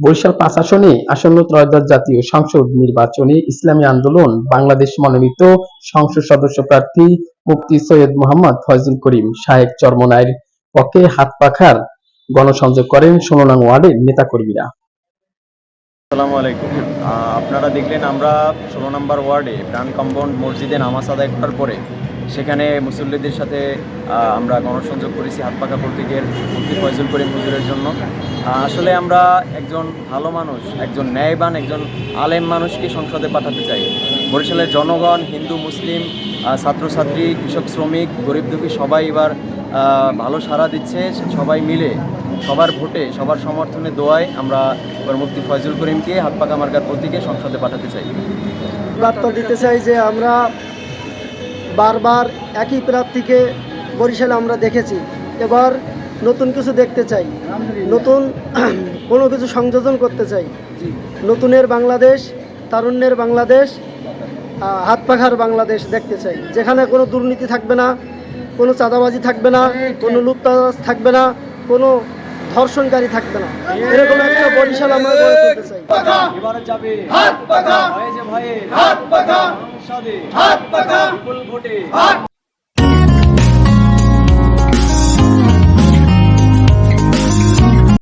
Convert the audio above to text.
বরিশাল ৫ আসনে আসন্ন ত্রয়োদশ জাতীয় সংসদ নির্বাচনে ইসলামী আন্দোলন বাংলাদেশ মনোনীত সংসদ সদস্য প্রার্থী মুফতি সৈয়দ মোহাম্মদ ফয়জুল করিম শাহেক চরমোনাইর পক্ষে হাত পাখার গণসংযোগ করেন ১৬ নং ওয়ার্ডের নেতাকর্মীরা। আসসালামু আলাইকুম। আপনারা দেখলেন আমরা ১৬ নম্বর ওয়ার্ডে প্রাণ কম্পাউন্ড মসজিদে নামাজ আদায় করার পরে সেখানে মুসল্লিদের সাথে আমরা গণসংযোগ করেছি হাত পাখা প্রতীকের মুফতি ফয়জুল করিম হুজুরের জন্য। আসলে আমরা একজন ভালো মানুষ, একজন ন্যায়বান, একজন আলেম মানুষকে সংসদে পাঠাতে চাই। বরিশালের জনগণ, হিন্দু মুসলিম, ছাত্রছাত্রী, কৃষক শ্রমিক, গরিব দুঃখী সবাই এবার ভালো সাড়া দিচ্ছে। সবাই মিলে সবার ভোটে, সবার সমর্থনে দোয়ায় আমরা এবার মুফতি ফয়জুল করিমকে হাত পাখা মার্কার প্রতীকে সংসদে পাঠাতে চাই। বার্তা দিতে চাই যে আমরা বারবার একই প্রার্থীকে বরিশালে আমরা দেখেছি, এবার নতুন কিছু দেখতে চাই, নতুন কোনো কিছু সংযোজন করতে চাই। নতুনের বাংলাদেশ, তারুণ্যের বাংলাদেশ, হাত পাখার বাংলাদেশ দেখতে চাই, যেখানে কোনো দুর্নীতি থাকবে না, কোনো চাঁদাবাজি থাকবে না, কোনো লুটতরাজ থাকবে না, কোনো ধর্ষণকারী থাকবে না। এরকম একটা বরিশাল আমরা গড়ে তুলতে চাই। এবারে যাবে হাত পাখা, ভয়ে যে ভয়ে হাত পাখা, সংসদে হাত পাখা, বিপুল ভোটে।